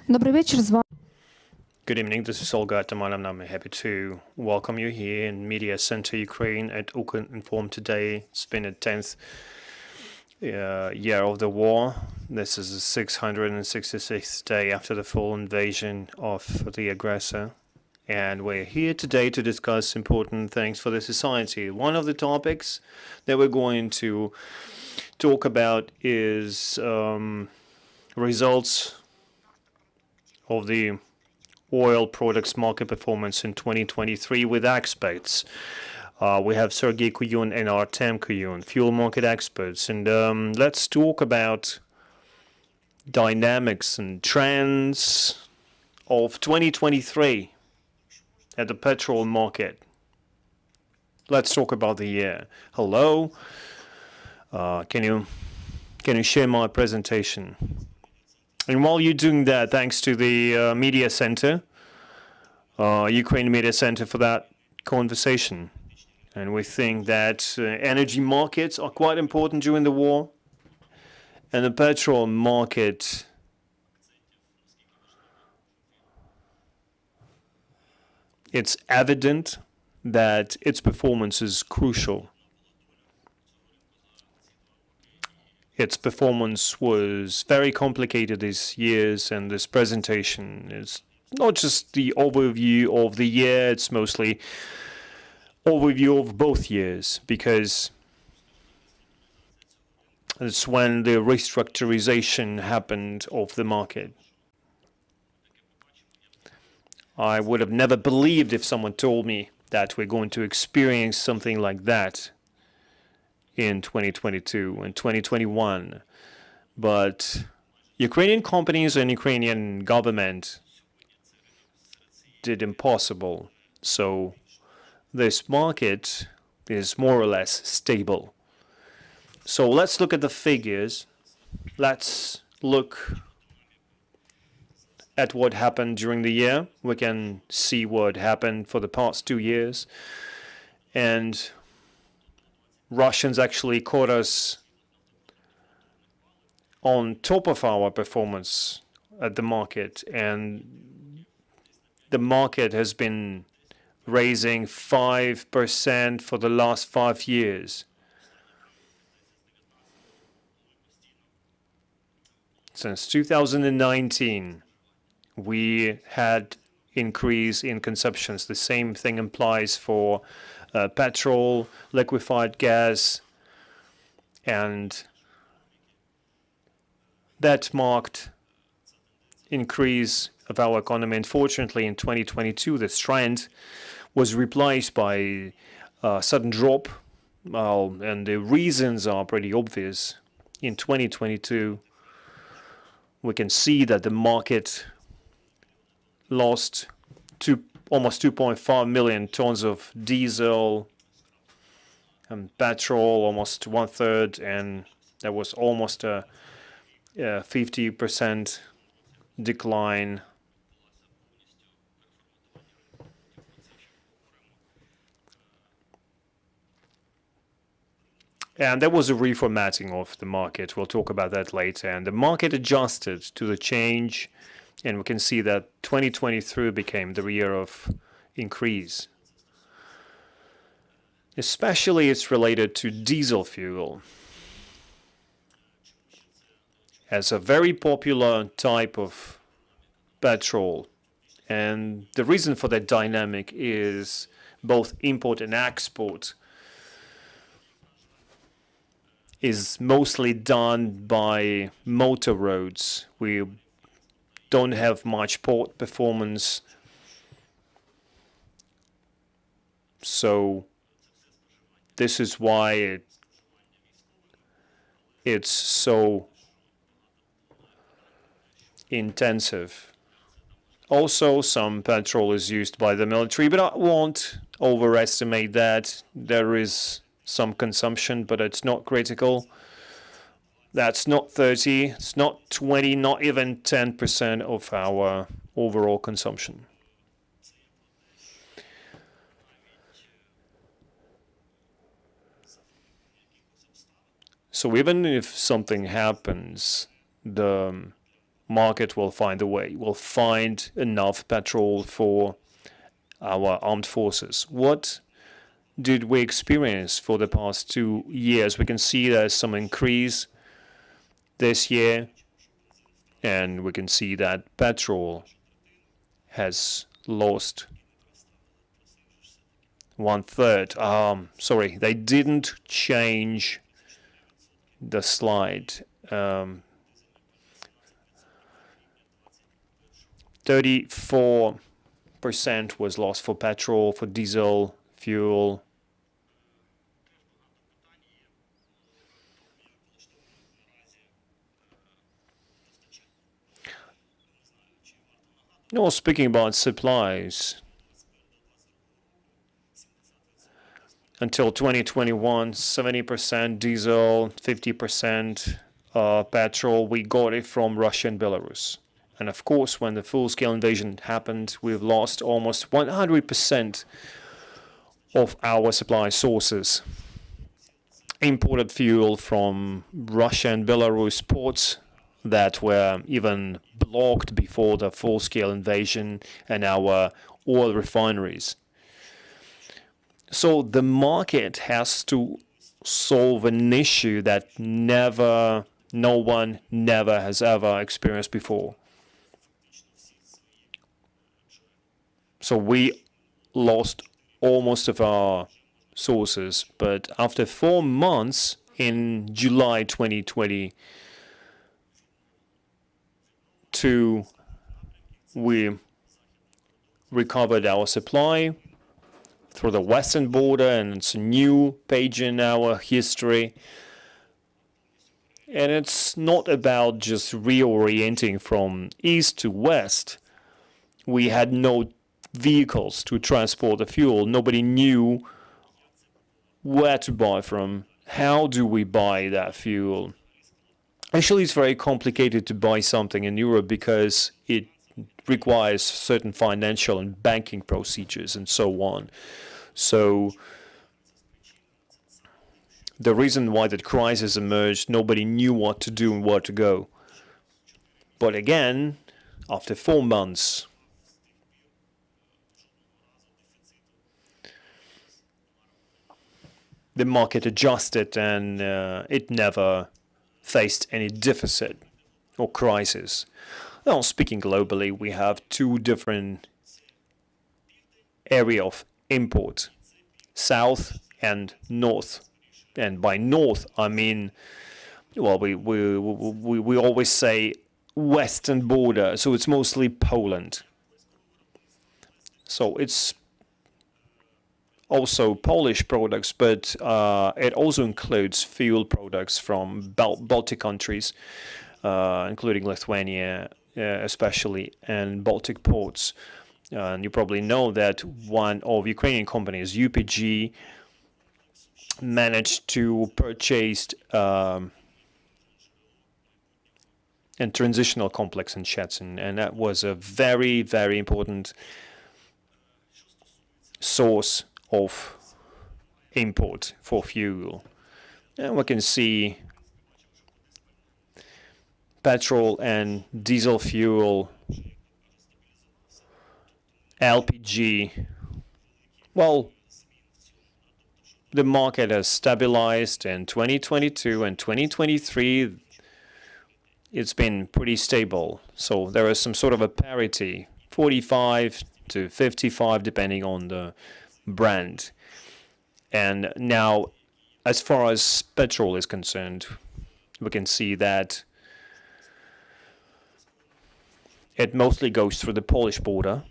Добрий вечір, з вами Good evening, this is Olga Ataman, and I'm happy to welcome you here in Media Center Ukraine at Ukrinform today. It's been the 10th year of the war. This is the 666th day after the full invasion of the aggressor. And we're here today to discuss important things for the society. One of the topics that we're going to talk about is results of the oil products market performance in 2023 with experts. We have Serhii Kuyun and Artem Kuyun, fuel market experts. And let's talk about dynamics and trends of 2023 at the petrol market. Let's talk about the year. Hello. Can you share my presentation? And while you're doing that, thanks to the Media Center, Ukraine Media Center for that conversation. And we think that energy markets are quite important during the war. And the petrol market it's evident that its performance is crucial. Its performance was very complicated these years, and this presentation is not just the overview of the year, it's mostly overview of both years, because it's when the restructurization happened of the market. I would have never believed if someone told me that we're going to experience something like that in 2022 and 2021, but Ukrainian companies and Ukrainian government did impossible. So this market is more or less stable. So let's look at the figures. Let's look at what happened during the year. We can see what happened for the past 2 years. And Russians actually caught us on top of our performance at the market, and the market has been raising 5% for the last 5 years. Since 2019, we had increase in consumptions. The same thing applies for petrol, liquefied gas, and that marked increase of our economy. Unfortunately, in 2022, this trend was replaced by a sudden drop, and the reasons are pretty obvious. In 2022, we can see that the market lost almost 2.5 million tons of diesel and petrol, almost 1/3, and there was almost a 50% decline. And there was a reformatting of the market. We'll talk about that later. And the market adjusted to the change. And we can see that 2023 became the year of increase. Especially it's related to diesel fuel as a very popular type of petrol. And the reason for that dynamic is both import and export is mostly done by motor roads. We don't have much port performance, so this is why it's so intensive. Also, some petrol is used by the military, but I won't overestimate that. There is some consumption, but it's not critical. That's not 30, it's not 20, not even 10% of our overall consumption. So even if something happens, the market will find a way, will find enough petrol for our armed forces. What did we experience for the past 2 years? We can see there's some increase this year, and we can see that petrol has lost 1/3. Sorry, they didn't change the slide. 34% was lost for petrol, for diesel, fuel. No, speaking about supplies, until 2021, 70% diesel, 50% petrol. We got it from Russia and Belarus. And of course, when the full-scale invasion happened, we've lost almost 100% of our supply sources. Imported fuel from Russia and Belarus ports that were even blocked before the full-scale invasion, and our oil refineries. So the market has to solve an issue that no one has ever experienced before. So we lost almost of our sources, but after 4 months in July 2022, we recovered our supply through the western border, and it's a new page in our history. And it's not about just reorienting from east to west. We had no vehicles to transport the fuel. Nobody knew where to buy from. How do we buy that fuel? Actually, it's very complicated to buy something in Europe because it requires certain financial and banking procedures and so on. So the reason why that crisis emerged, nobody knew what to do and where to go. But again, after 4 months, the market adjusted, and it never faced any deficit or crisis. Now, speaking globally, we have 2 different areas of import, south and north. And by north, I mean, well, we always say western border, so it's mostly Poland. So it's also Polish products, but it also includes fuel products from Baltic countries, including Lithuania, especially, and Baltic ports. And you probably know that one of Ukrainian companies, UPG, managed to purchase a transitional complex in Szczecin, and that was a very, very important source of import for fuel. And we can see petrol and diesel fuel, LPG. Well, the market has stabilized in 2022 and 2023. It's been pretty stable. So there is some sort of a parity, 45 to 55, depending on the brand. And now, as far as petrol is concerned, we can see that it mostly goes through the Polish border.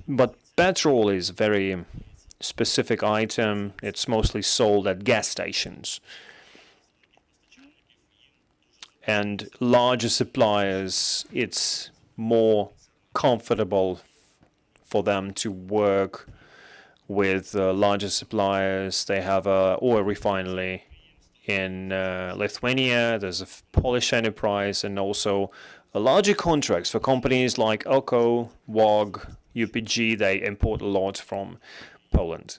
But petrol is a very specific item. It's mostly sold at gas stations. And larger suppliers, it's more comfortable for them to work with larger suppliers. They have a oil refinery in Lithuania. There's a Polish enterprise, and also larger contracts for companies like Oko, WOG, UPG. They import a lot from Poland.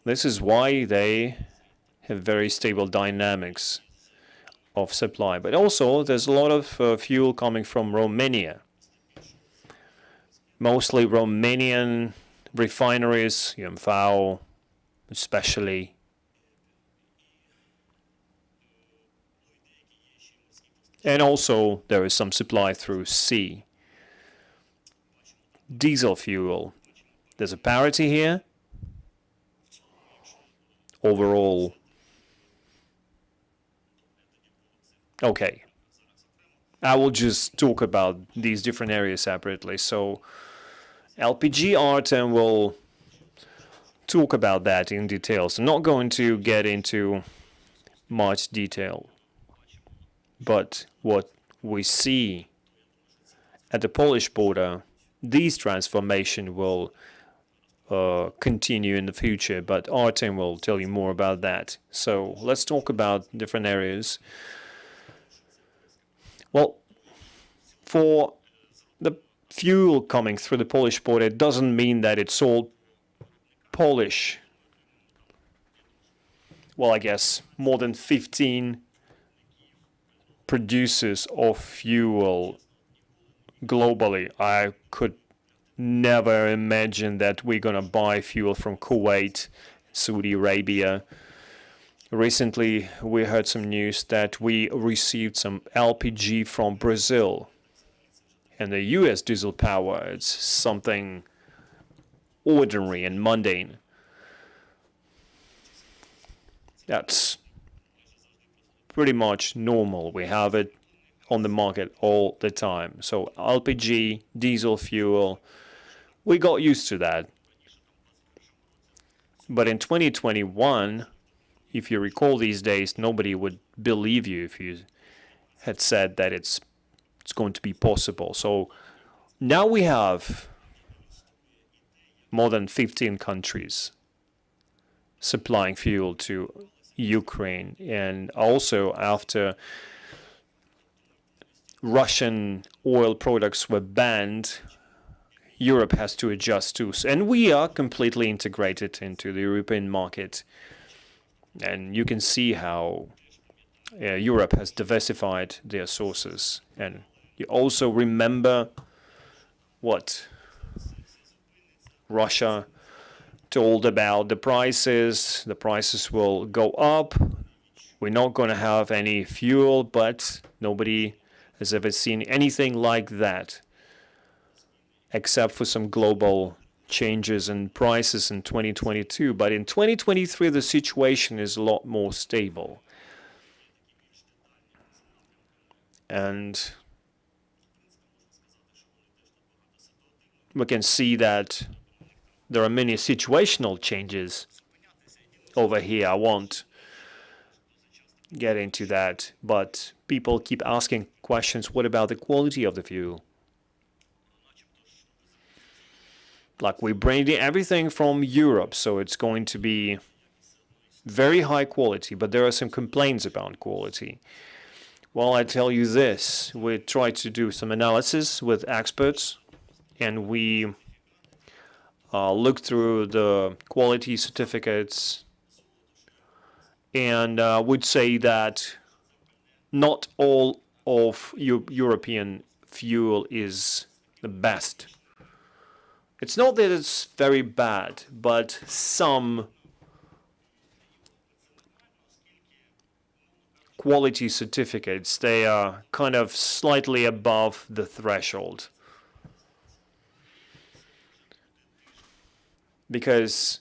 This is why they have very stable dynamics. of supply. But also, there's a lot of fuel coming from Romania. Mostly Romanian refineries, UMV especially. And also, there is some supply through sea. Diesel fuel. There's a parity here. Overall. Okay. I will just talk about these different areas separately. So, LPG, Artem will talk about that in details. I'm not going to get into much detail. But what we see at the Polish border, these transformation will continue in the future, but Artem will tell you more about that. So let's talk about different areas. Well, for the fuel coming through the Polish border, it doesn't mean that it's all Polish. Well, I guess more than 15 producers of fuel globally. I could never imagine that we're going to buy fuel from Kuwait, Saudi Arabia. Recently, we heard some news that we received some LPG from Brazil. And the US diesel power, it's something ordinary and mundane. That's pretty much normal. We have it on the market all the time. So LPG, diesel fuel, we got used to that. But in 2021, if you recall these days, nobody would believe you if you had said that it's going to be possible. So now we have more than 15 countries supplying fuel to Ukraine, and also after Russian oil products were banned, Europe has to adjust too. And we are completely integrated into the European market. And you can see how Europe has diversified their sources. And you also remember what Russia told about the prices. The prices will go up. We're not going to have any fuel, but nobody has ever seen anything like that, except for some global changes in prices in 2022. But in 2023, the situation is a lot more stable. And we can see that there are many situational changes over here. I won't get into that, but people keep asking questions. What about the quality of the fuel? Like, we bring everything from Europe, so it's going to be very high quality, but there are some complaints about quality. Well, I tell you this, we tried to do some analysis with experts, and we looked through the quality certificates, and would say that not all of European fuel is the best. It's not that it's very bad, but some quality certificates, they are kind of slightly above the threshold. Because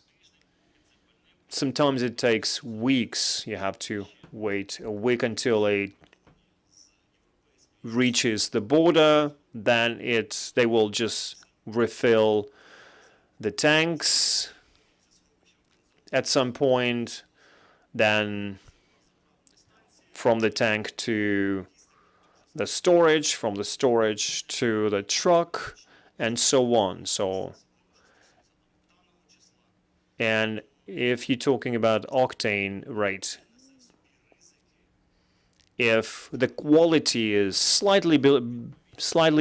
sometimes it takes weeks. You have to wait a week until it reaches the border. Then they will just refill the tanks at some point. Then from the tank to the storage, from the storage to the truck, and so on. And if you're talking about octane rate, if the quality is slightly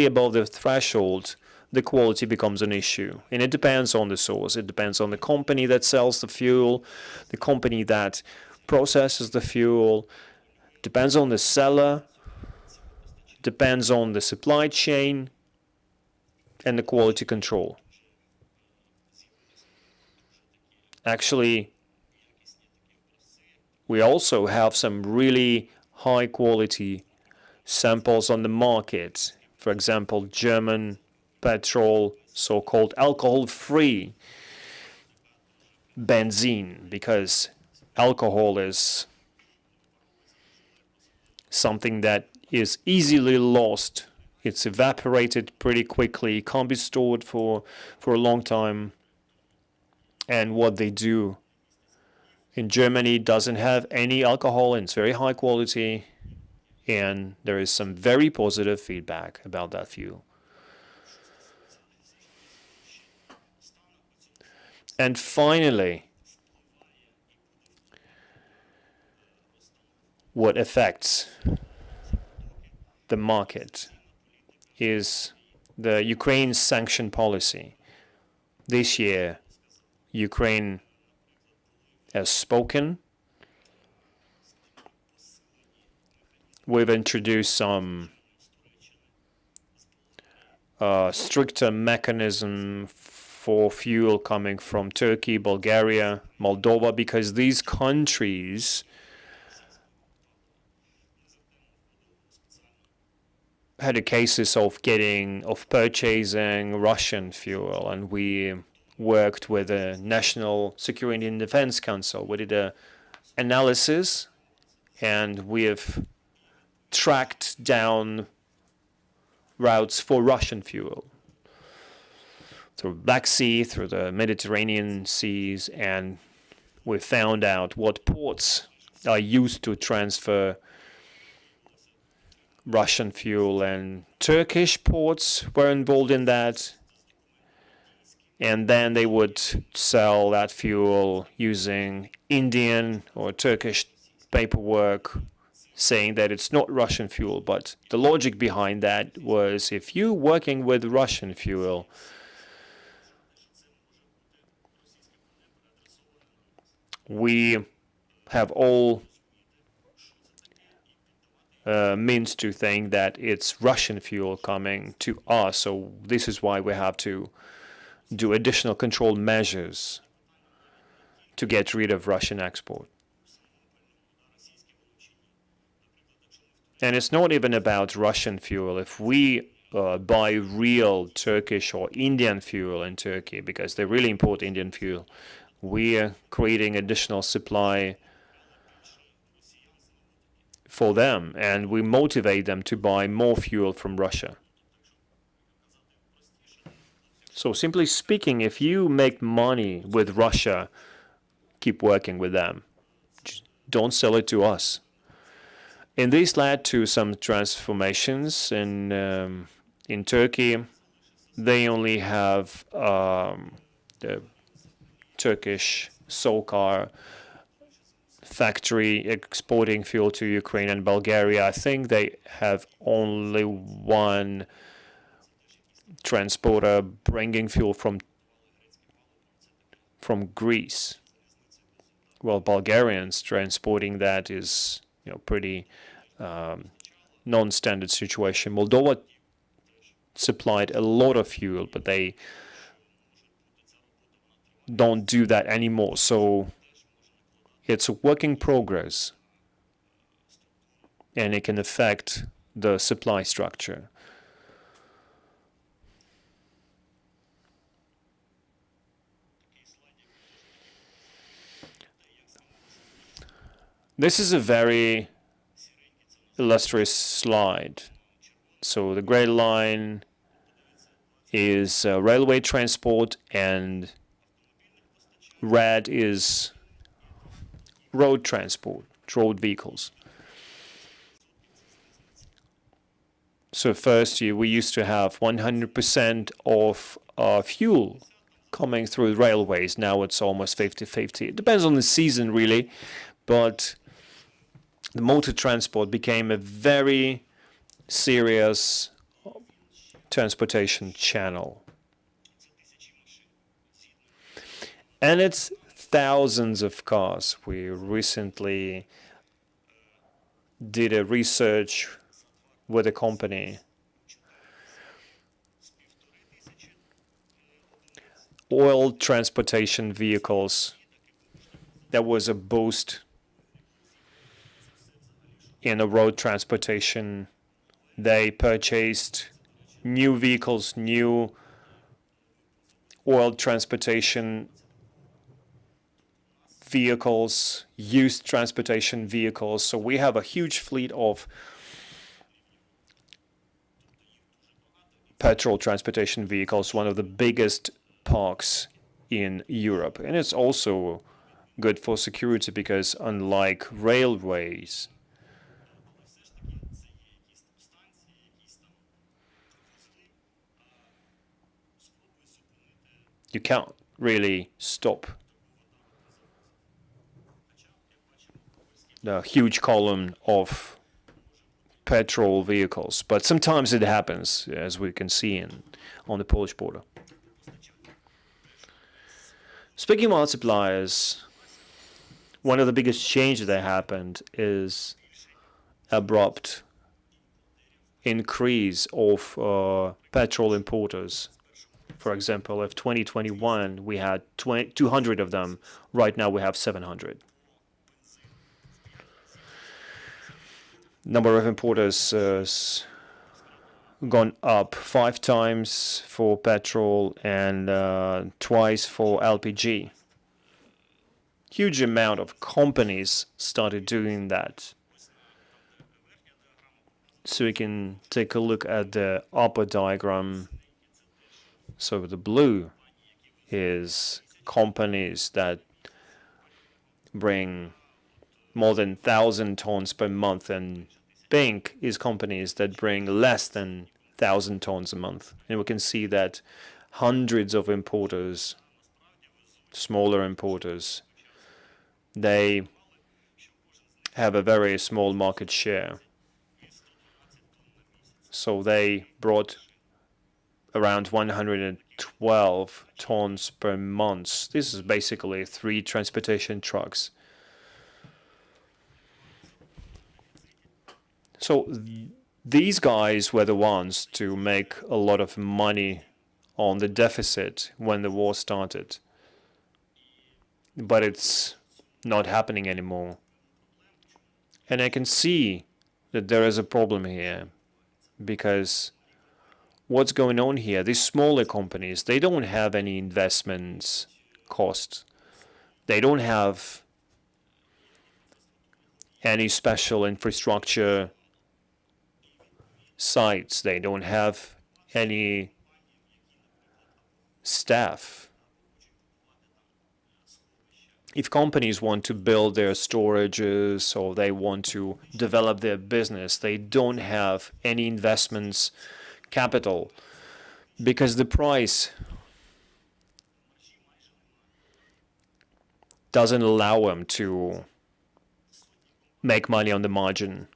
above the threshold, the quality becomes an issue. And it depends on the source. It depends on the company that sells the fuel, the company that processes the fuel, Depends on the seller, depends on the supply chain, and the quality control. Actually, we also have some really high quality samples on the market. For example, German petrol, so-called alcohol-free benzene, because alcohol is something that is easily lost. It's evaporated pretty quickly, can't be stored for a long time. And what they do in Germany doesn't have any alcohol, and it's very high quality, and there is some very positive feedback about that fuel. And finally, what affects the market is the Ukraine sanction policy. This year, Ukraine has spoken. We've introduced some stricter mechanism for fuel coming from Turkey, Bulgaria, Moldova, because these countries had a cases of purchasing Russian fuel, and we worked with the National Security and Defense Council. We did an analysis, and we have tracked down routes for Russian fuel through Black Sea, through the Mediterranean seas, and we found out what ports are used to transfer Russian fuel, and Turkish ports were involved in that. And then they would sell that fuel using Indian or Turkish paperwork, saying that it's not Russian fuel. But the logic behind that was, if you're working with Russian fuel, we have all means to think that it's Russian fuel coming to us. So this is why we have to do additional control measures to get rid of Russian export. And it's not even about Russian fuel. If we buy real Turkish or Indian fuel in Turkey, because they really import Indian fuel, we are creating additional supply for them, and we motivate them to buy more fuel from Russia. So simply speaking, if you make money with Russia, keep working with them. Just don't sell it to us. And this led to some transformations in Turkey. They only have the Turkish Solkar factory exporting fuel to Ukraine and Bulgaria. I think they have only one transporter bringing fuel from Greece. Well, Bulgarians transporting that is, pretty non-standard situation. Moldova supplied a lot of fuel, but they don't do that anymore. So it's a work in progress, and it can affect the supply structure. This is a very illustrious slide. So the gray line is railway transport, and red is road transport, road vehicles. So first we used to have 100% of fuel coming through railways. Now it's almost 50-50. It depends on the season, really, but the motor transport became a very serious transportation channel. And it's thousands of cars. We recently did a research with a company. Oil transportation vehicles, there was a boost in the road transportation. They purchased new vehicles, new oil transportation vehicles, used transportation vehicles. So we have a huge fleet of petrol transportation vehicles, one of the biggest parks in Europe. And it's also good for security because unlike railways, you can't really stop the huge column of petrol vehicles. But sometimes it happens, as we can see on the Polish border. Speaking of multipliers, one of the biggest changes that happened is abrupt increase of petrol importers. For example, if 2021 we had 200 of them, right now we have 700. Number of importers has gone up 5 times for petrol and twice for LPG. Huge amount of companies started doing that. So we can take a look at the upper diagram. So the blue is companies that bring more than 1,000 tons per month, and pink is companies that bring less than 1,000 tons a month. And we can see that hundreds of importers, smaller importers, they have a very small market share. So they brought around 112 tons per month. This is basically 3 transportation trucks. So these guys were the ones to make a lot of money on the deficit when the war started. But it's not happening anymore. And I can see that there is a problem here, because what's going on here, these smaller companies, they don't have any investments costs. They don't have any special infrastructure sites. They don't have any staff. If companies want to build their storages or they want to develop their business, they don't have any investments capital, because the price doesn't allow them to make money on the margin.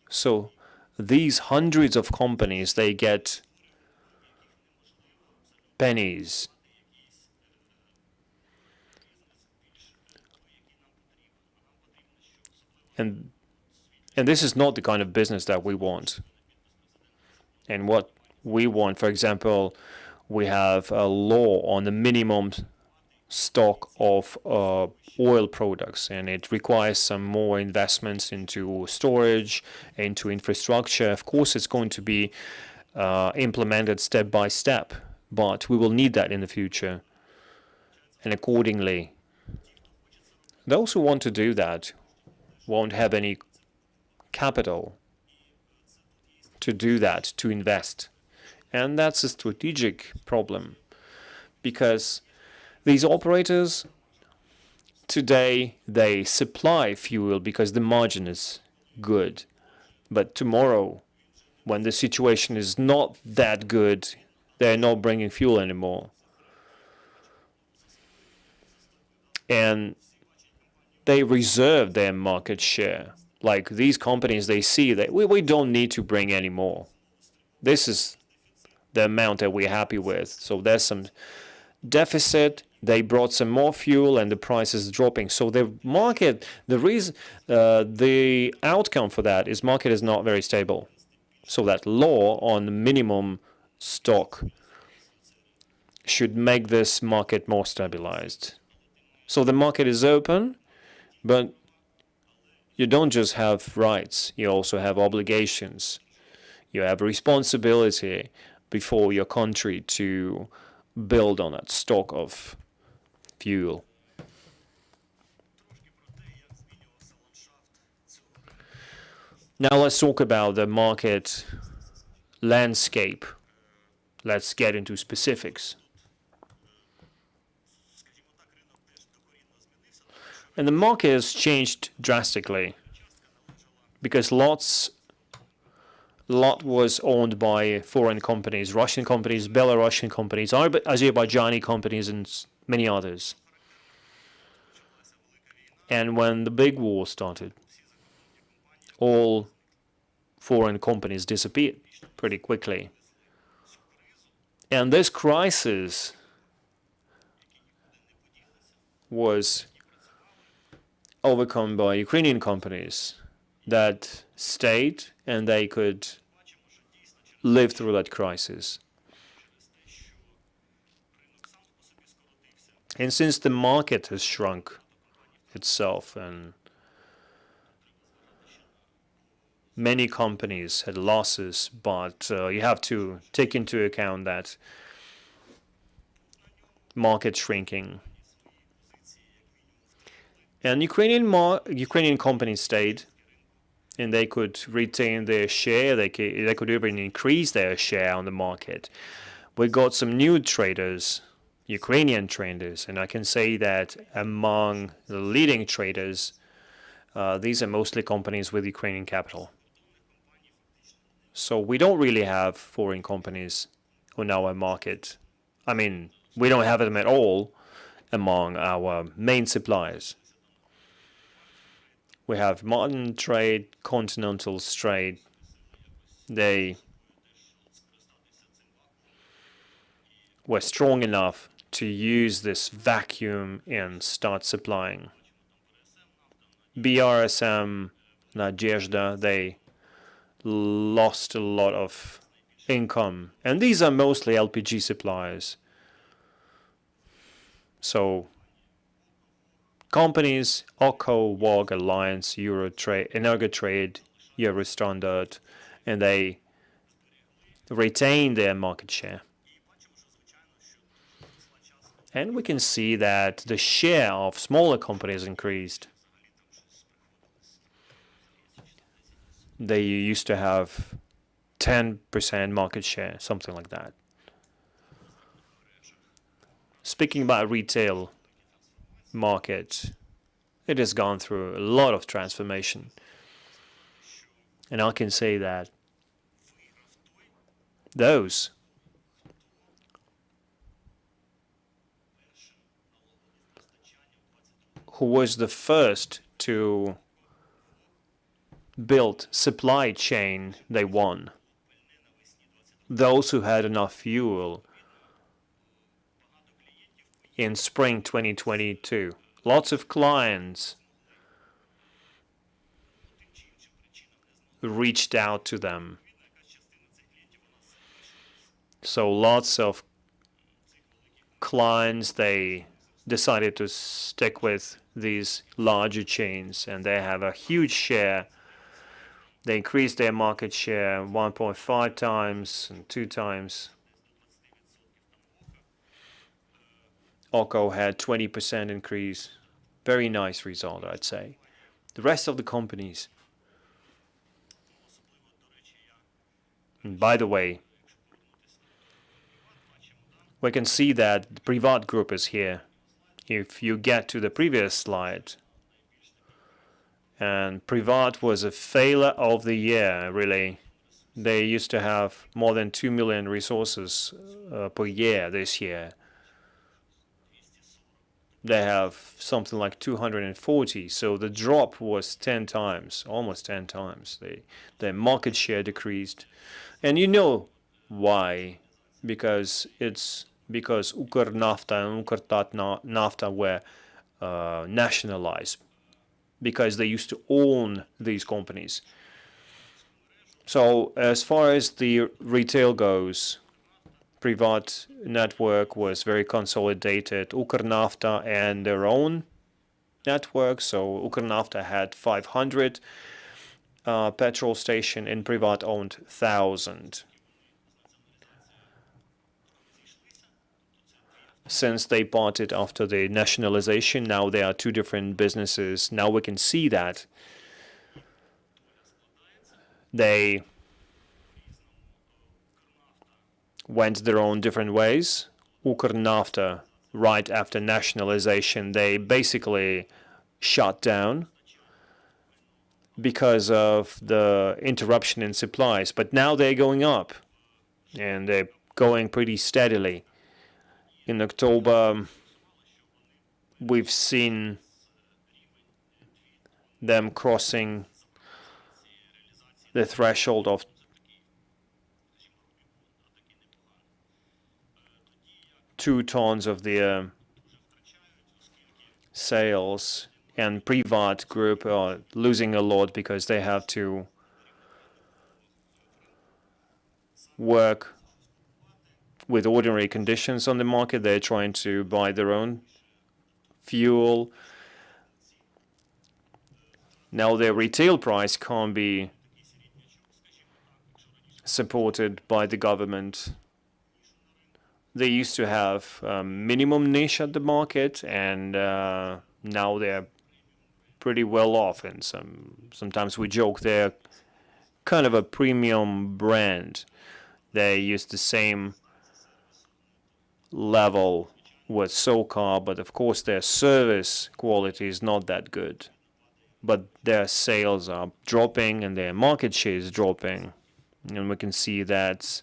So these hundreds of companies, they get pennies. And this is not the kind of business that we want. And what we want, for example, we have a law on the minimum stock of oil products, and it requires some more investments into storage, into infrastructure. Of course, it's going to be implemented step by step, but we will need that in the future. And accordingly, those who want to do that won't have any capital to do that, to invest. And that's a strategic problem, because these operators today, they supply fuel because the margin is good. But tomorrow, when the situation is not that good, they're not bringing fuel anymore. And they reserve their market share. Like these companies, they see that we don't need to bring any more. This is the amount that we're happy with. So there's some deficit, they brought some more fuel and the price is dropping. So the market, the outcome for that is market is not very stable. So that law on minimum stock should make this market more stabilized. So the market is open, but you don't just have rights, you also have obligations. You have a responsibility before your country to build on that stock of fuel. Now let's talk about the market landscape. Let's get into specifics. And the market has changed drastically because lot was owned by foreign companies, Russian companies, Belarusian companies, Azerbaijani companies, and many others. And when the big war started, all foreign companies disappeared pretty quickly. And this crisis was overcome by Ukrainian companies that stayed and they could live through that crisis. And since the market has shrunk itself and many companies had losses, but you have to take into account that market shrinking. And Ukrainian companies stayed, and they could retain their share. They could even increase their share on the market. We got some new traders, Ukrainian traders, and I can say that among the leading traders, these are mostly companies with Ukrainian capital. So we don't really have foreign companies on our market. I mean, we don't have them at all among our main suppliers. We have Modern Trade, Continental Trade. They were strong enough to use this vacuum and start supplying. BRSM, Nadezhda, they lost a lot of income. And these are mostly LPG suppliers. So companies, OCO, WOG, Alliance, Eurotrade, Energotrade, Eurostandard, and they retain their market share. And we can see that the share of smaller companies increased. They used to have 10% market share, something like that. Speaking about retail market, it has gone through a lot of transformation. And I can say that those who was the first to build supply chain, they won. Those who had enough fuel in spring 2022. Lots of clients reached out to them. So lots of clients, they decided to stick with these larger chains, and they have a huge share. They increased their market share 1.5 times and 2 times. OCO had 20% increase. Very nice result, I'd say. The rest of the companies. And by the way, we can see that the Privat group is here. If you get to the previous slide, and Privat was a failure of the year, really. They used to have more than 2 million resources per year this year. They have something like 240, so the drop was 10 times, almost 10 times. Their market share decreased. And you know why, because it's because Ukernafta and Ukrtatnafta were nationalized, because they used to own these companies. So as far as the retail goes, Privat network was very consolidated. Ukernafta and their own network. So Ukernafta had 500 petrol station, and Privat owned 1,000. Since they bought it after the nationalization, now they are two different businesses. Now we can see that they went their own different ways. Ukernafta, right after nationalization, they basically shut down because of the interruption in supplies. But now they're going up, and they're going pretty steadily. In October, we've seen them crossing the threshold of 2 tons of the sales, and Privat group are losing a lot because they have to work with ordinary conditions on the market. They're trying to buy their own fuel. Now their retail price can't be supported by the government. They used to have minimum niche at the market, and now they're pretty well off. And sometimes we joke they're kind of a premium brand. They use the same level with SOCAR, but of course their service quality is not that good. But their sales are dropping and their market share is dropping. And we can see that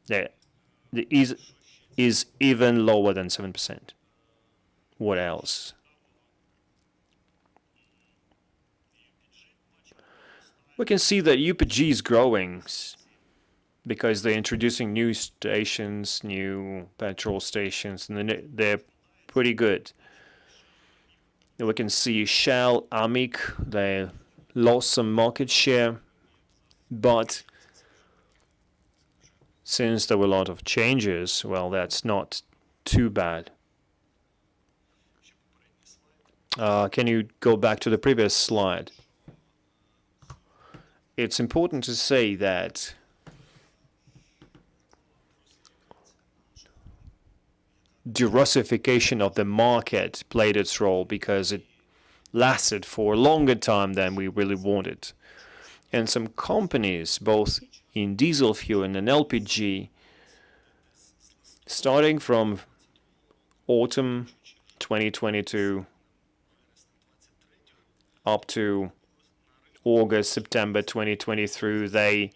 the is even lower than 7%. What else? We can see that UPG is growing because they're introducing new stations, new petrol stations, and they're pretty good. And we can see Shell, Amic, they lost some market share, but since there were a lot of changes, well, that's not too bad. Can you go back to the previous slide? It's important to say that diversification of the market played its role, because it lasted for a longer time than we really wanted. And some companies, both in diesel fuel and LPG, starting from autumn 2022 up to August, September 2023, they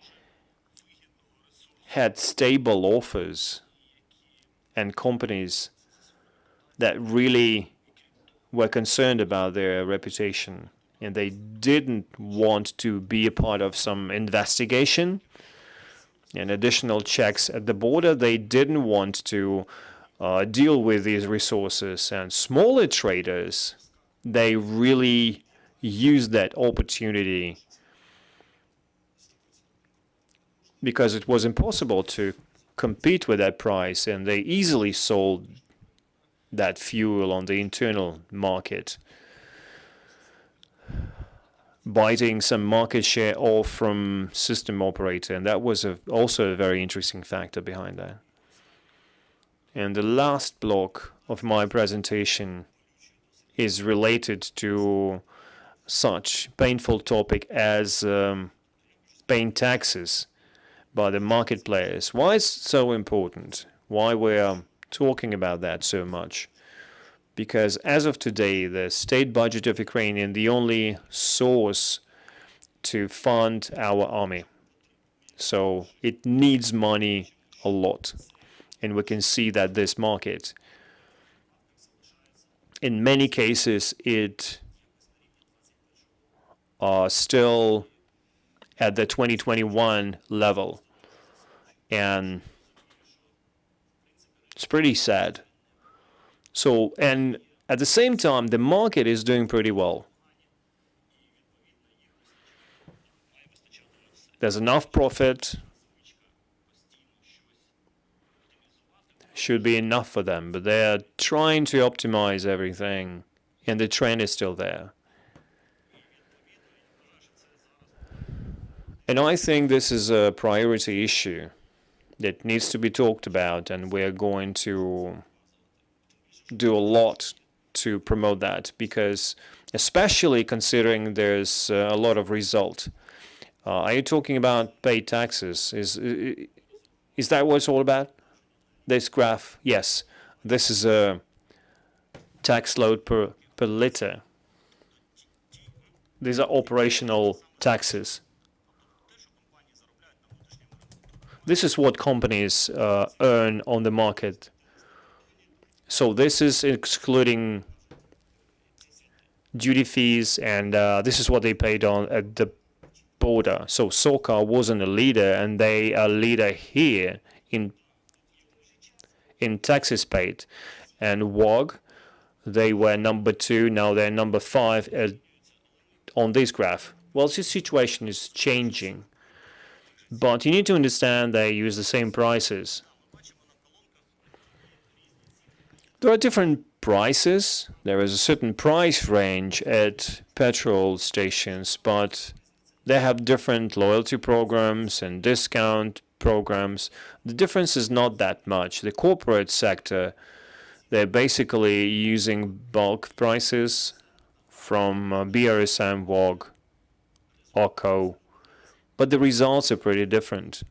had stable offers and companies that really were concerned about their reputation, and they didn't want to be a part of some investigation and additional checks at the border. They didn't want to deal with these resources. And smaller traders, they really used that opportunity because it was impossible to compete with that price, and they easily sold that fuel on the internal market, biting some market share off from system operator. And that was also a very interesting factor behind that. And the last block of my presentation is related to such painful topic as paying taxes by the market players. Why is it so important? Why we're talking about that so much? Because as of today, the state budget of Ukraine is the only source to fund our army. So it needs money a lot. And we can see that this market, in many cases, it still at the 2021 level. And It's pretty sad. So, and at the same time, the market is doing pretty well. There's enough profit. Should be enough for them, but they're trying to optimize everything, and the trend is still there. And I think this is a priority issue that needs to be talked about, and we're going to do a lot to promote that, because especially considering there's a lot of result. Are you talking about paid taxes? Is that what it's all about? This graph, yes. This is a tax load per liter. These are operational taxes. This is what companies earn on the market. So this is excluding duty fees, and this is what they paid on at the border. So SOCAR wasn't a leader, and they are a leader here in taxes paid. And WOG, they were number 2, now they're number 5 on this graph. Well, this situation is changing, but you need to understand they use the same prices. There are different prices. There is a certain price range at petrol stations, but they have different loyalty programs and discount programs. The difference is not that much. The corporate sector, they're basically using bulk prices from BRSM, WOG, OCO, but the results are pretty different.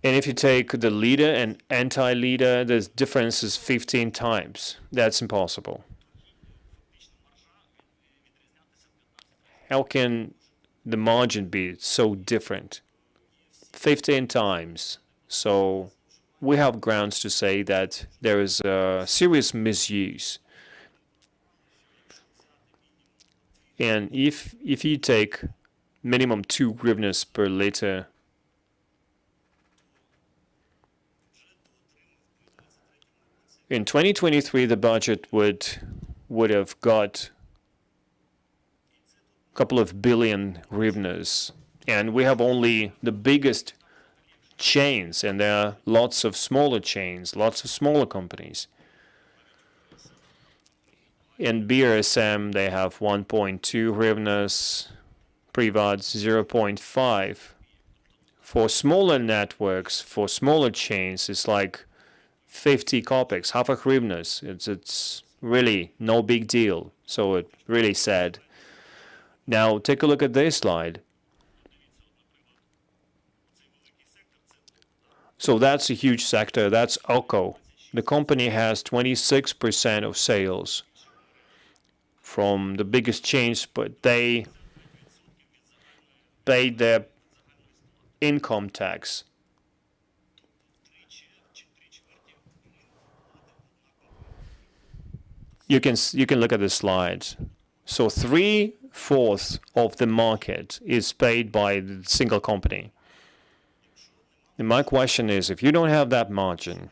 And if you take the leader and anti-leader, the difference is 15 times. That's impossible. How can the margin be so different? 15 times. So we have grounds to say that there is a serious misuse. And if you take minimum 2 hryvnias per liter, in 2023 the budget would have got a couple of billion hryvnias, and we have only the biggest chains, and there are lots of smaller chains, lots of smaller companies. In BRSM, they have 1.2 hryvnias, Privat 0.5. For smaller networks, for smaller chains, it's like 50 kopecks, half a hryvnias. It's really no big deal. So it's really sad. Now take a look at this slide. So that's a huge sector. That's OCO. The company has 26% of sales from the biggest chains, but they paid their income tax. You can look at the slides. So 3/4 of the market is paid by the single company. And my question is, if you don't have that margin,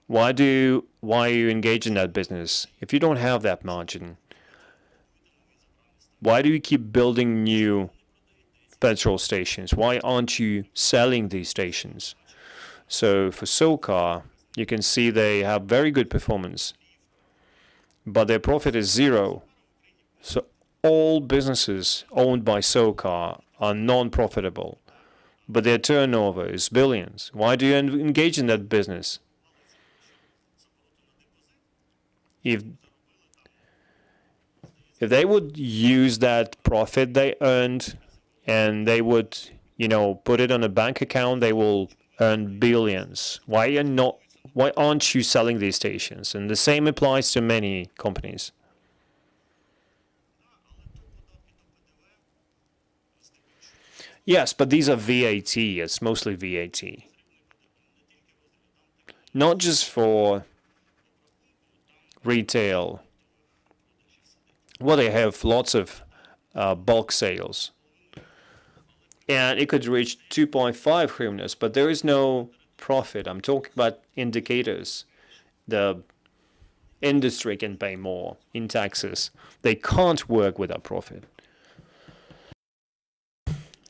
why are you engaged in that business? If you don't have that margin, why do you keep building new petrol stations? Why aren't you selling these stations? So for SOCAR, you can see they have very good performance, but their profit is 0. So all businesses owned by SOCAR are non-profitable, but their turnover is billions. Why do you engage in that business? If they would use that profit they earned and they would, put it on a bank account, they will earn billions. Why aren't you selling these stations? And the same applies to many companies. Yes, but these are VAT. It's mostly VAT. Not just for retail. Well, they have lots of bulk sales. and it could reach 2.5 hryvnias, but there is no profit. I'm talking about indicators. The industry can pay more in taxes. They can't work without profit.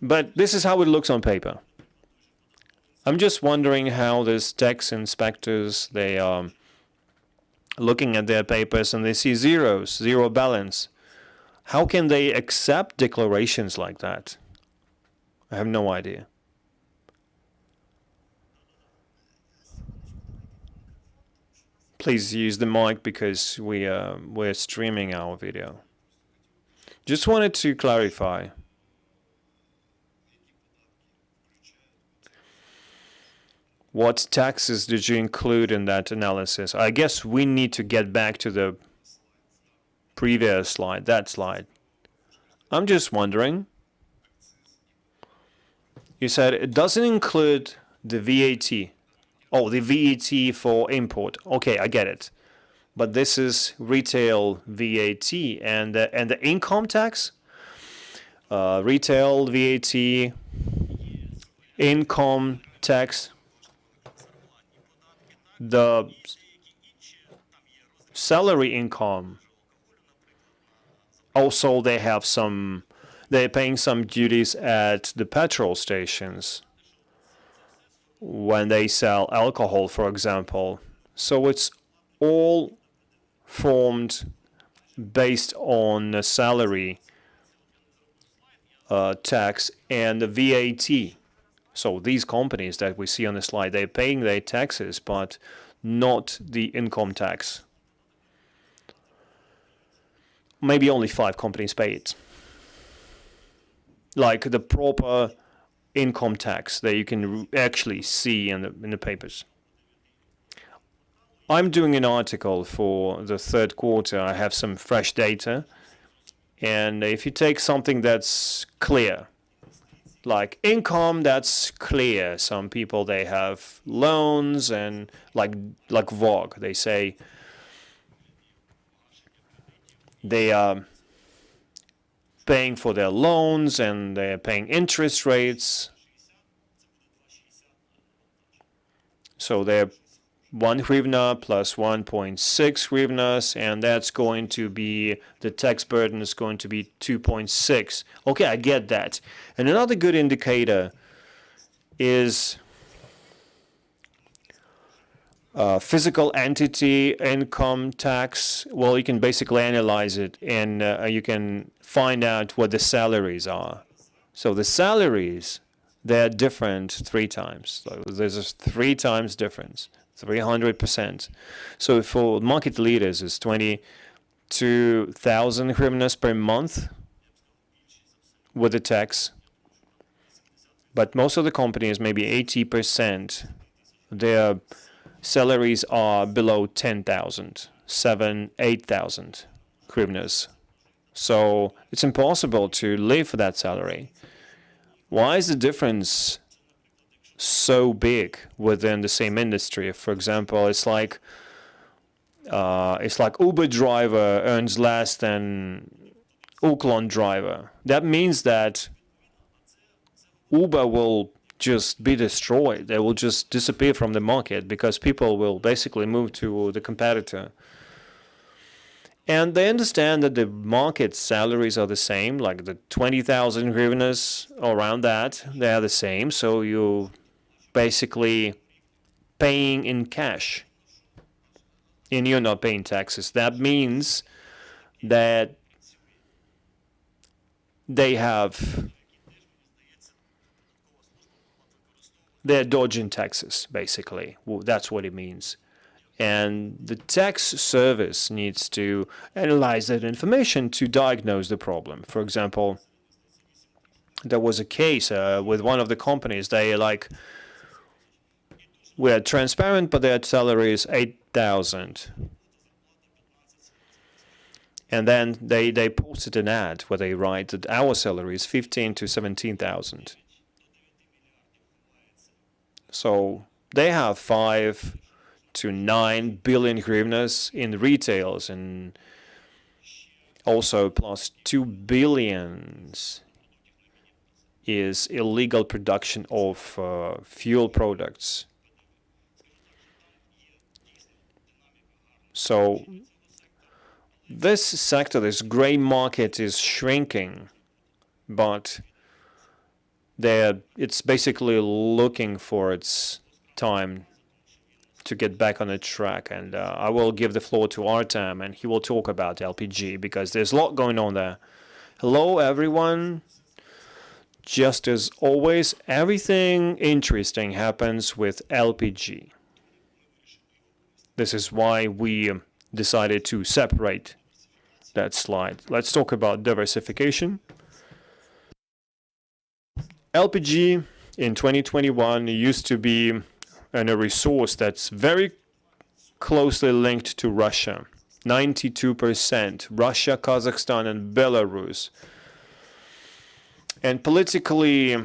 But this is how it looks on paper. I'm just wondering how these tax inspectors, they are looking at their papers and they see zeros, zero balance. How can they accept declarations like that? I have no idea. Please use the mic because we're streaming our video. Just wanted to clarify. What taxes did you include in that analysis? I guess we need to get back to the previous slide, that slide. I'm just wondering. You said it doesn't include the VAT. Oh, the VAT for import. Okay, I get it. But this is retail VAT and the income tax. Retail VAT, income tax. The salary income. Also, they're paying some duties at the petrol stations when they sell alcohol, for example. So it's all formed based on the salary tax and the VAT. So these companies that we see on the slide, they're paying their taxes, but not the income tax. Maybe only 5 companies pay it. Like the proper income tax that you can actually see in the papers. I'm doing an article for the third quarter. I have some fresh data. And if you take something that's clear, like income, that's clear. Some people, they have loans, and like Vogue, they say they are paying for their loans and they're paying interest rates. So they're 1 hryvnia plus 1.6 hryvnias, and that's going to be, the tax burden is going to be 2.6. Okay, I get that. And another good indicator is physical entity income tax. Well, you can basically analyze it, and you can find out what the salaries are. So the salaries, they're different 3 times. So there's a 3 times difference. 300%. So for market leaders, it's 22,000 hryvnias per month with the tax. But most of the companies, maybe 80%, their salaries are below 10,000, 7,000, 8,000 hryvnias. So it's impossible to live for that salary. Why is the difference so big within the same industry? For example, it's like Uber driver earns less than Ukrinform driver. That means that Uber will just be destroyed. They will just disappear from the market because people will basically move to the competitor. And they understand that the market salaries are the same, like the 20,000 hryvnias, around that, they are the same. So you basically paying in cash and you're not paying taxes. That means that they're dodging taxes, basically. Well, that's what it means. And the tax service needs to analyze that information to diagnose the problem. For example, there was a case with one of the companies. They we're transparent, but their salary is 8,000. And then they posted an ad where they write that our salary is 15 to 17,000. So they have 5 to 9 billion hryvnias in retails, and also plus 2 billions is illegal production of fuel products. So this sector, this gray market, is shrinking, but it's basically looking for its time to get back on the track. And I will give the floor to Artem, and he will talk about LPG, because there's a lot going on there. Hello, everyone. Just as always, everything interesting happens with LPG. This is why we decided to separate that slide. Let's talk about diversification. LPG in 2021 used to be a resource that's very closely linked to Russia. 92%. Russia, Kazakhstan, and Belarus. And politically,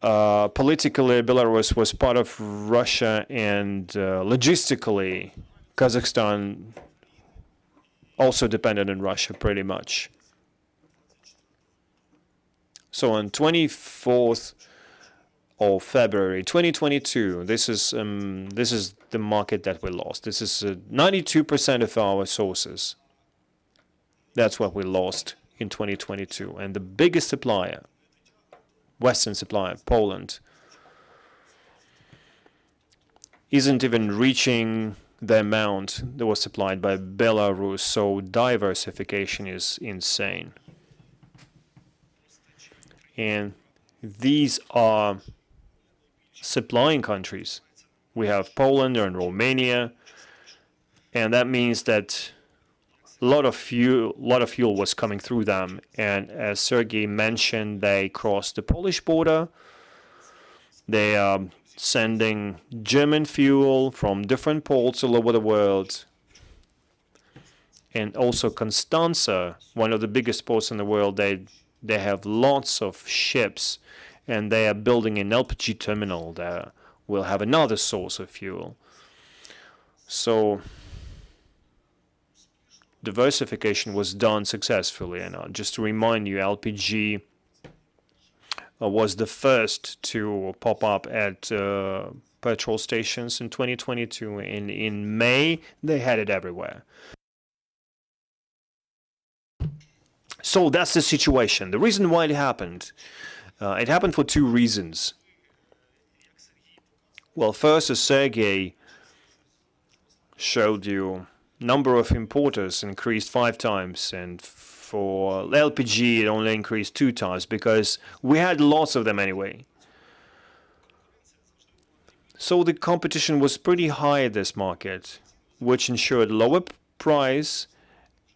Belarus was part of Russia, and logistically, Kazakhstan also depended on Russia pretty much. So on 24th of February 2022, this is the market that we lost. This is 92% of our sources. That's what we lost in 2022. And the biggest supplier, Western supplier, Poland, isn't even reaching the amount that was supplied by Belarus. So diversification is insane. And these are supplying countries. We have Poland and Romania, and that means that a lot of fuel was coming through them. And as Serhii mentioned, they crossed the Polish border. They are sending German fuel from different ports all over the world. And also Constanza, one of the biggest ports in the world, they have lots of ships, and they are building an LPG terminal that will have another source of fuel. So diversification was done successfully. And just to remind you, LPG was the first to pop up at petrol stations in 2022, and in May they had it everywhere. So that's the situation. The reason why it happened for two reasons. Well, first, as Serhii showed you, number of importers increased 5 times, and for LPG it only increased 2 times, because we had lots of them anyway. So the competition was pretty high at this market, which ensured lower price.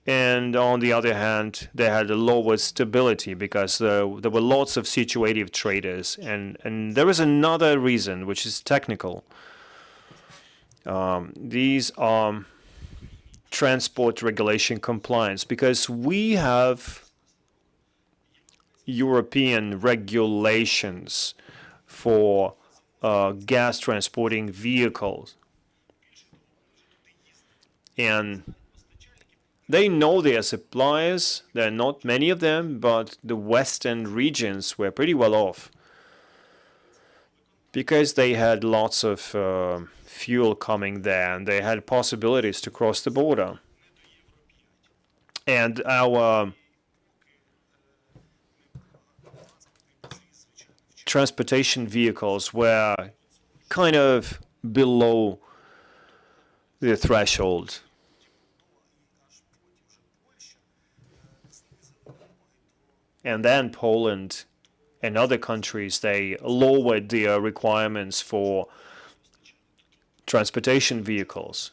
And on the other hand, they had a lower stability, because there were lots of situative traders. And there is another reason, which is technical. These are transport regulation compliance, because we have European regulations for gas transporting vehicles. And they know their suppliers. There are not many of them, but the western regions were pretty well off, because they had lots of fuel coming there, and they had possibilities to cross the border. And our transportation vehicles were kind of below the threshold. And then Poland and other countries, they lowered their requirements for transportation vehicles,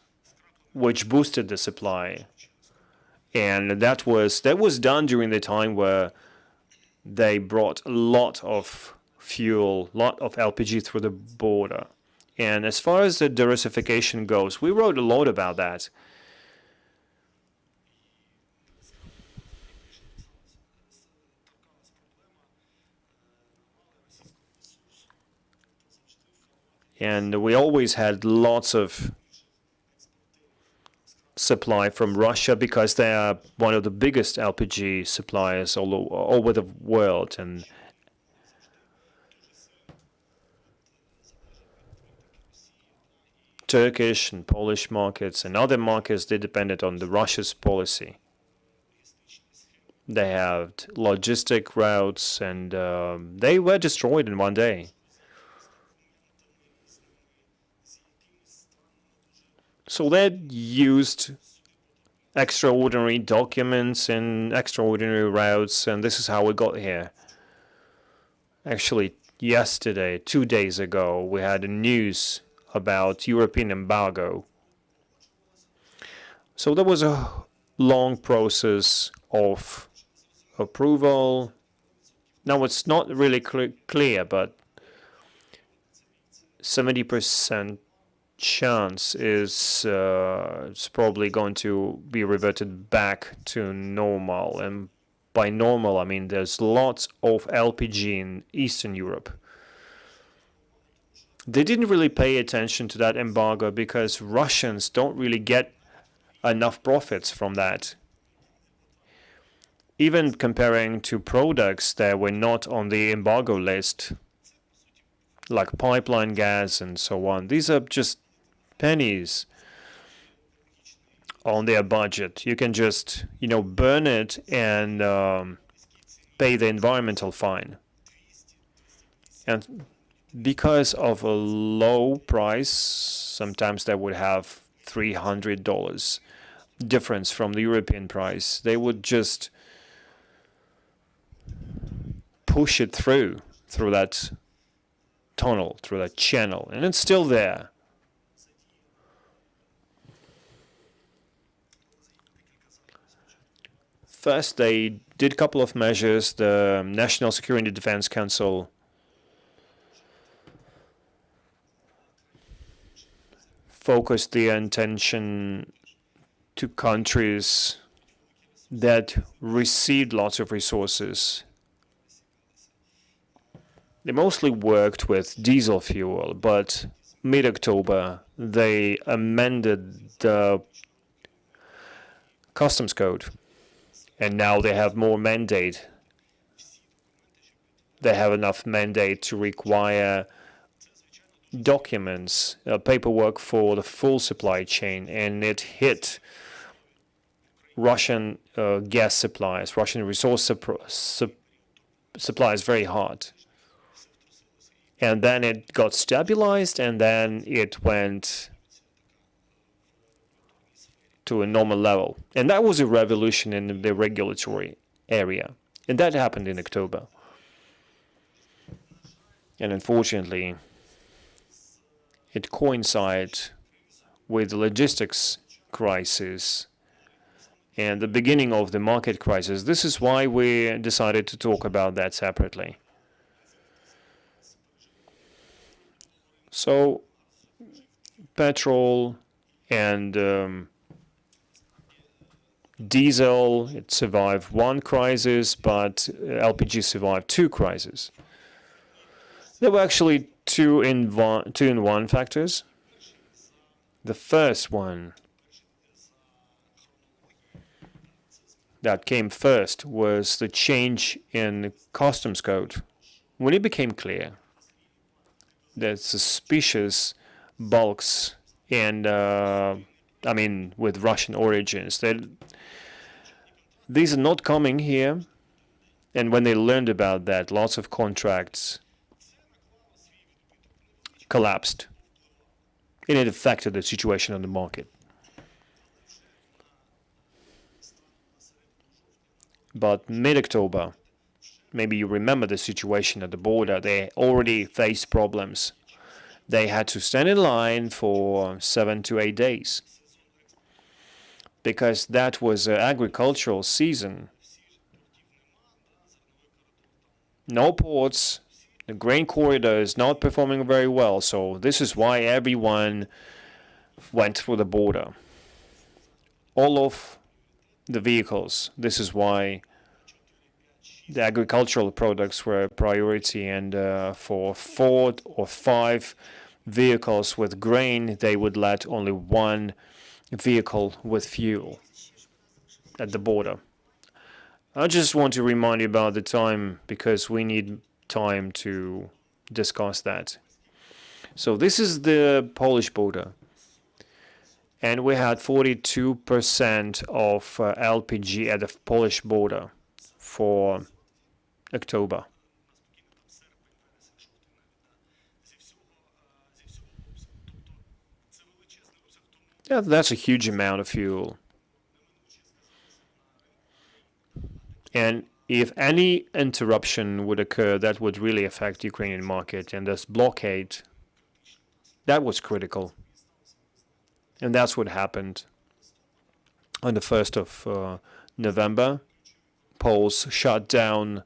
which boosted the supply. And that was done during the time where they brought a lot of fuel, lot of LPG through the border. And as far as the diversification goes, we wrote a lot about that. And we always had lots of supply from Russia, because they are one of the biggest LPG suppliers all over the world. And Turkish and Polish markets and other markets, they depended on the Russia's policy. They had logistic routes, and they were destroyed in one day. So they used extraordinary documents and extraordinary routes, and this is how we got here. Actually, yesterday, 2 days ago, we had a news about European embargo. So there was a long process of approval. Now it's not really clear, but 70% chance is it's probably going to be reverted back to normal. And by normal, I mean there's lots of LPG in Eastern Europe. They didn't really pay attention to that embargo because Russians don't really get enough profits from that. Even comparing to products that were not on the embargo list, like pipeline gas and so on, these are just pennies on their budget. You can just, burn it and pay the environmental fine. And because of a low price, sometimes they would have $300 difference from the European price. They would just push it through that tunnel, through that channel, and it's still there. First, they did a couple of measures. The National Security and Defense Council focused their attention to countries that received lots of resources. They mostly worked with diesel fuel, but mid-October they amended the customs code, and now they have more mandate. They have enough mandate to require documents, paperwork for the full supply chain, and it hit Russian gas supplies, Russian resource supplies very hard. And then it got stabilized, and then it went to a normal level. And that was a revolution in the regulatory area. And that happened in October. And unfortunately, it coincided with the logistics crisis and the beginning of the market crisis. This is why we decided to talk about that separately. So, petrol and diesel, it survived one crisis, but LPG survived two crises. There were actually two in one factors. The first one that came first was the change in customs code. When it became clear that suspicious bulks and with Russian origins, these are not coming here, and when they learned about that, lots of contracts collapsed, and it affected the situation on the market. But mid-October, maybe you remember the situation at the border, they already faced problems. They had to stand in line for 7 to 8 days because that was an agricultural season. No ports, the grain corridor is not performing very well, so this is why everyone went through the border. All of the vehicles, this is why the agricultural products were a priority, and for 4 or 5 vehicles with grain, they would let only 1 vehicle with fuel at the border. I just want to remind you about the time because we need time to discuss that. So this is the Polish border. And we had 42% of LPG at the Polish border for October. Yeah, that's a huge amount of fuel. And if any interruption would occur, that would really affect the Ukrainian market. And this blockade, that was critical. And that's what happened. On the 1st of November, Poles shut down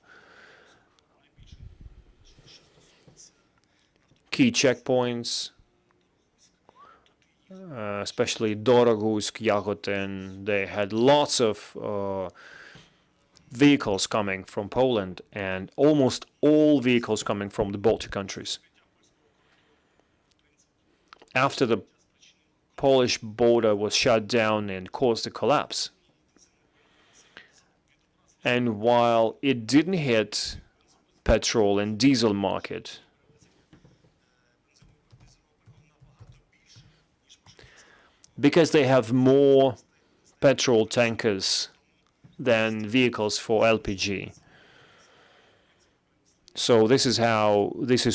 key checkpoints, especially Dorogusk, Yagotin. They had lots of vehicles coming from Poland, and almost all vehicles coming from the Baltic countries. After the Polish border was shut down and caused a collapse, and while it didn't hit petrol and diesel market, because they have more petrol tankers than vehicles for LPG. So this is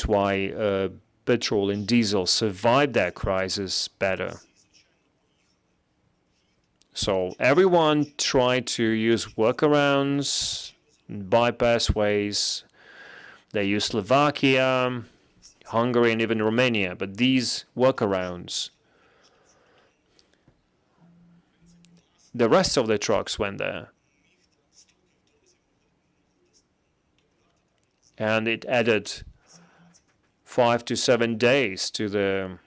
why petrol and diesel survived that crisis better. So everyone tried to use workarounds, bypass ways. They used Slovakia, Hungary, and even Romania. But these workarounds, the rest of the trucks went there. And it added 5 to 7 days to the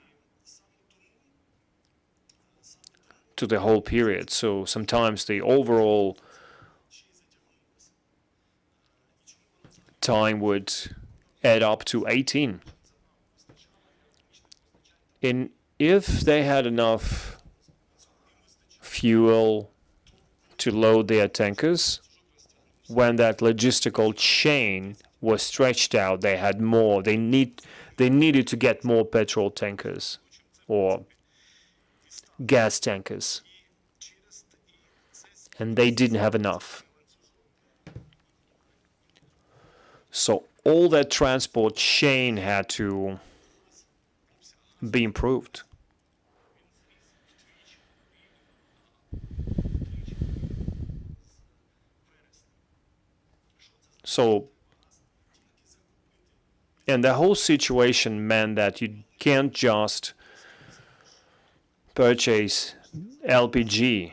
whole period. So sometimes the overall time would add up to 18. And if they had enough fuel to load their tankers, when that logistical chain was stretched out, they had more. They needed to get more petrol tankers or gas tankers, and they didn't have enough. So all that transport chain had to be improved. So, and the whole situation meant that you can't just purchase LPG.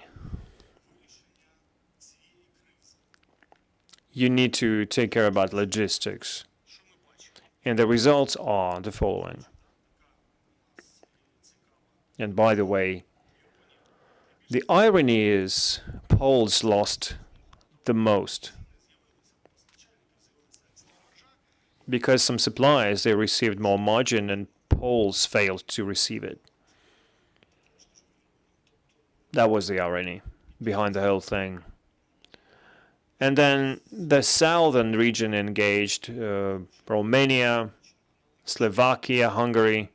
You need to take care about logistics. And the results are the following. And by the way, the irony is Poles lost the most, because some suppliers, they received more margin and Poles failed to receive it. That was the irony behind the whole thing. And then the southern region engaged, Romania, Slovakia, Hungary,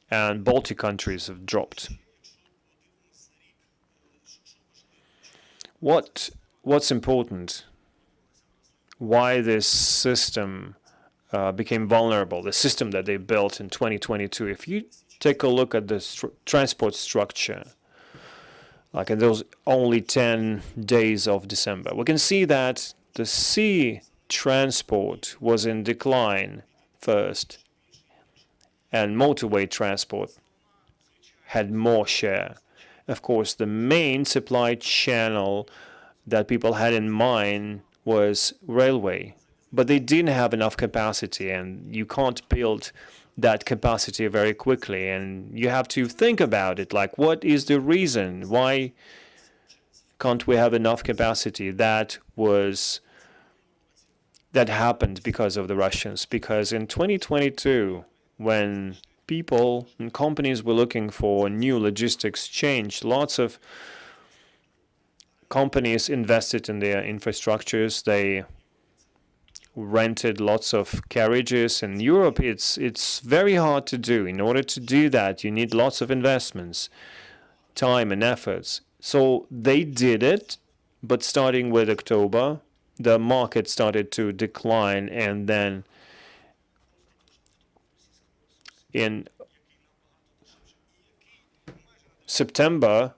and Baltic countries have dropped. What's important? Why this system became vulnerable, the system that they built in 2022. If you take a look at the transport structure, like in those only 10 days of December, we can see that the sea transport was in decline first, and motorway transport had more share. Of course, the main supply channel that people had in mind was railway, but they didn't have enough capacity, and you can't build that capacity very quickly, and you have to think about it, like, what is the reason? Why can't we have enough capacity? That happened because of the Russians, because in 2022, when people and companies were looking for new logistics change, lots of companies invested in their infrastructures. They rented lots of carriages. In Europe, it's very hard to do. In order to do that, you need lots of investments, time and efforts. So they did it, but starting with October, the market started to decline, and then in September,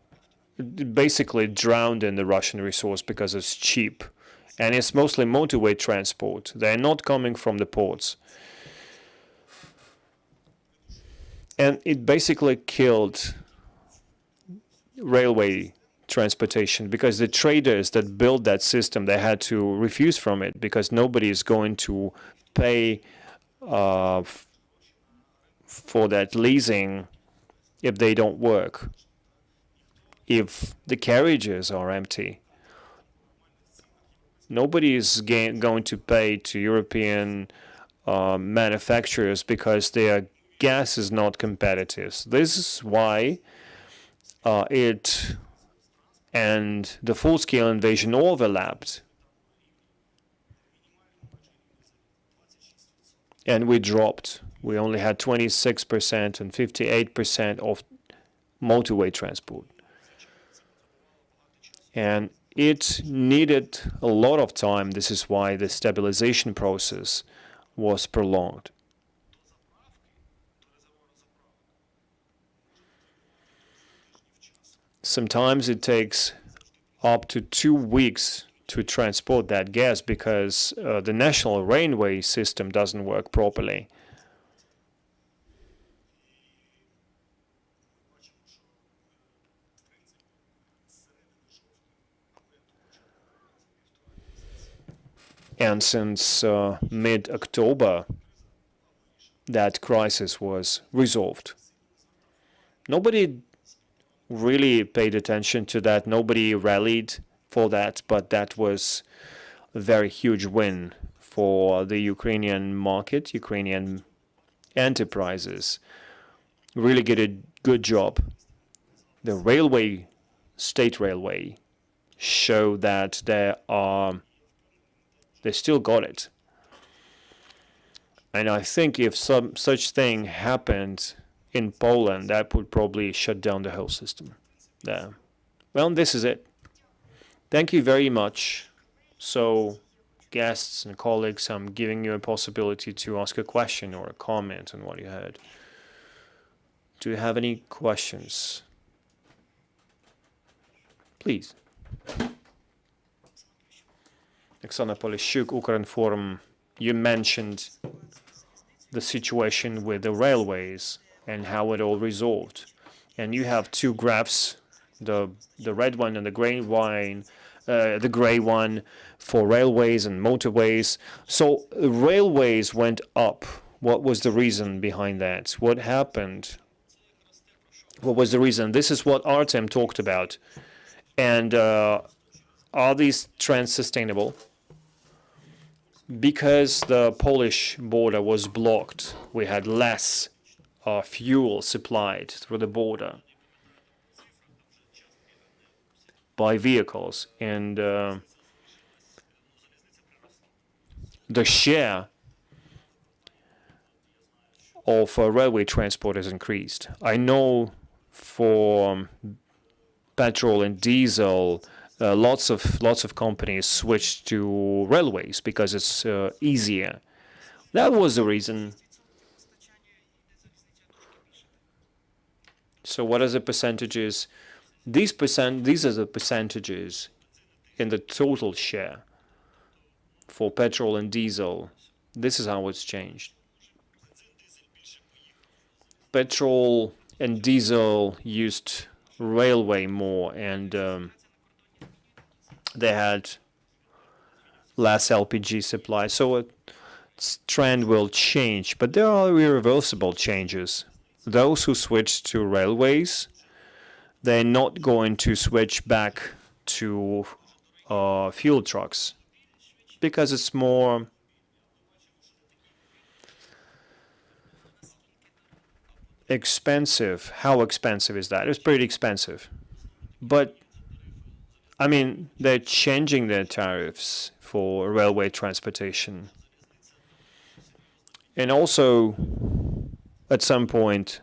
it basically drowned in the Russian resource because it's cheap. And it's mostly motorway transport. They're not coming from the ports. And it basically killed railway transportation because the traders that built that system, they had to refuse from it because nobody is going to pay for that leasing if they don't work, if the carriages are empty. Nobody is going to pay to European manufacturers because their gas is not competitive. So this is why it and the full-scale invasion overlapped. And we dropped. We only had 26% and 58% of motorway transport. And it needed a lot of time. This is why the stabilization process was prolonged. Sometimes it takes up to 2 weeks to transport that gas because the national railway system doesn't work properly. And since mid-October, that crisis was resolved. Nobody really paid attention to that. Nobody rallied for that, but that was a very huge win for the Ukrainian market, Ukrainian enterprises. Really did a good job. The railway, state railway, showed that they still got it. And I think if some such thing happened in Poland, that would probably shut down the whole system. Well, this is it. Thank you very much. So, guests and colleagues, I'm giving you a possibility to ask a question or a comment on what you heard. Do you have any questions? Please. Oksana Polishuk, Ukrinform, you mentioned the situation with the railways and how it all resolved. And you have two graphs, the red one and the gray one, for railways and motorways. So railways went up. What was the reason behind that? What happened? What was the reason? This is what Artem talked about. And are these trends sustainable? Because the Polish border was blocked, we had less fuel supplied through the border by vehicles, and the share of railway transport has increased. I know for petrol and diesel, lots of companies switched to railways because it's easier. That was the reason. So what are the percentages? These are the percentages in the total share for petrol and diesel. This is how it's changed. Petrol and diesel used railway more, and they had less LPG supply. So its trend will change, but there are irreversible changes. Those who switch to railways, they're not going to switch back to fuel trucks because it's more expensive. How expensive is that? It's pretty expensive. But, I mean, they're changing their tariffs for railway transportation. And also, at some point,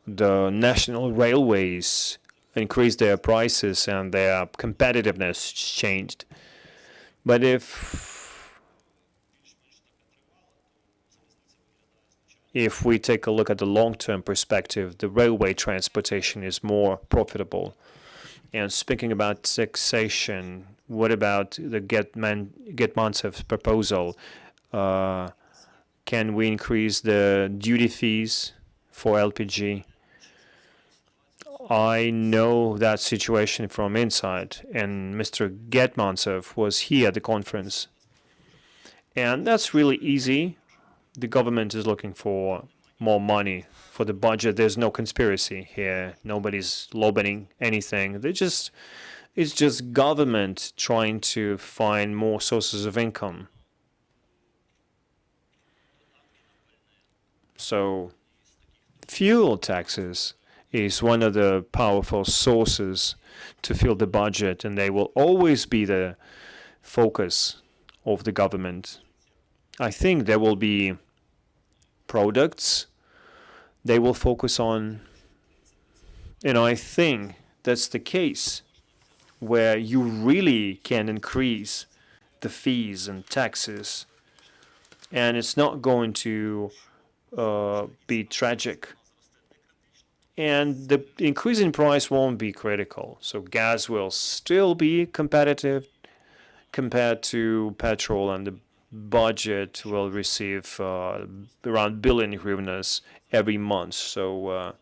the national railways increased their prices and their competitiveness changed. But if we take a look at the long-term perspective, the railway transportation is more profitable. And speaking about taxation, what about the Getmantsev's proposal? Can we increase the duty fees for LPG? I know that situation from inside, and Mr. Getmantsev was here at the conference. And that's really easy. The government is looking for more money for the budget. There's no conspiracy here. Nobody's lobbying anything. It's just government trying to find more sources of income. So fuel taxes is one of the powerful sources to fill the budget, and they will always be the focus of the government. I think there will be products they will focus on, and I think that's the case where you really can increase the fees and taxes, and it's not going to be tragic. And the increase in price won't be critical. So gas will still be competitive compared to petrol, and the budget will receive around billion hryvnias every month. So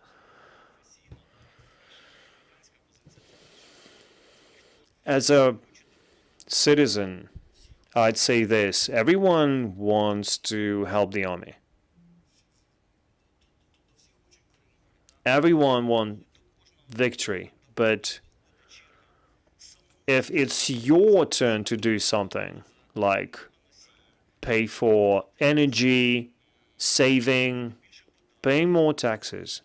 as a citizen, I'd say this: everyone wants to help the army. Everyone wants victory, but if it's your turn to do something, like pay for energy, saving, paying more taxes,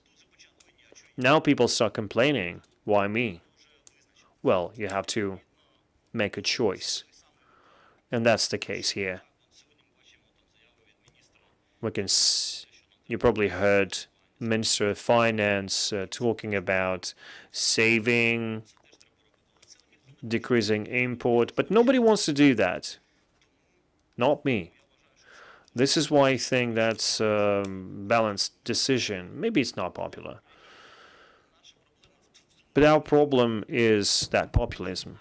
now people start complaining, why me? Well, you have to make a choice, and that's the case here. You probably heard Minister of Finance talking about saving, decreasing import, but nobody wants to do that. Not me. This is why I think that's a balanced decision. Maybe it's not popular. But our problem is that populism.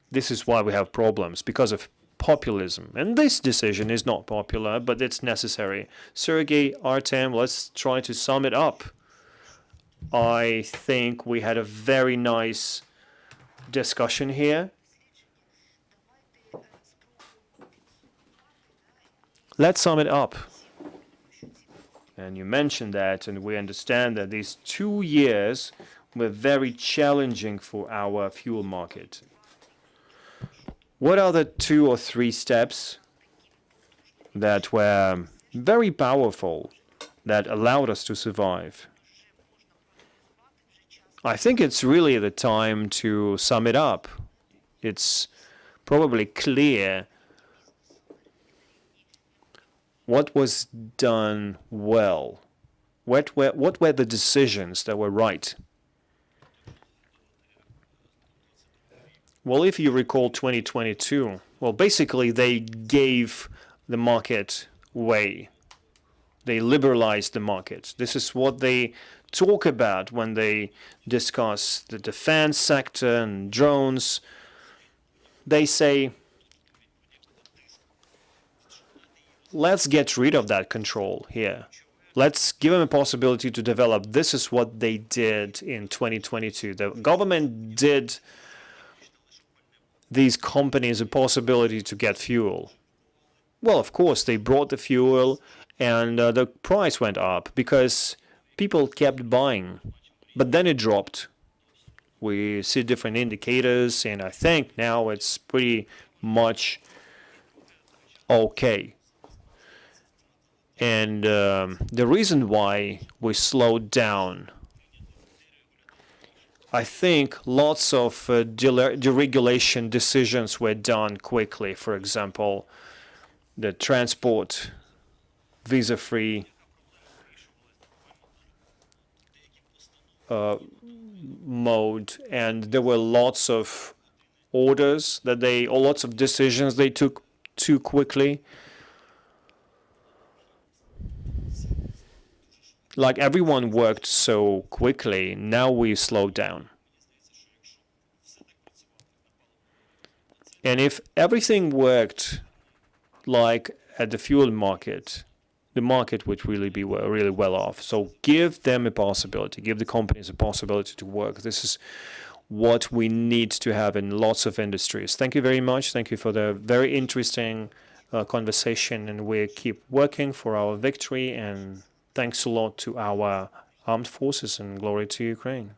This is why we have problems, because of populism. And this decision is not popular, but it's necessary. Serhii, Artem, let's try to sum it up. I think we had a very nice discussion here. Let's sum it up. And you mentioned that, and we understand that these 2 years were very challenging for our fuel market. What are the 2 or 3 steps that were very powerful, that allowed us to survive? I think it's really the time to sum it up. It's probably clear what was done well. What were the decisions that were right? Well, if you recall 2022, well, basically they gave the market way. They liberalized the market. This is what they talk about when they discuss the defense sector and drones. They say, let's get rid of that control here. Let's give them a possibility to develop. This is what they did in 2022. The government did these companies a possibility to get fuel. Well, of course, they brought the fuel, and the price went up because people kept buying. But then it dropped. We see different indicators, and I think now it's pretty much okay. And the reason why we slowed down I think lots of deregulation decisions were done quickly. For example, the transport visa-free mode, and there were lots of orders that or lots of decisions they took too quickly. Like everyone worked so quickly, now we slow down. And if everything worked like at the fuel market, the market would really be really well off. So give them a possibility, give the companies a possibility to work. This is what we need to have in lots of industries. Thank you very much. Thank you for the very interesting conversation, and we keep working for our victory. And thanks a lot to our armed forces, and glory to Ukraine.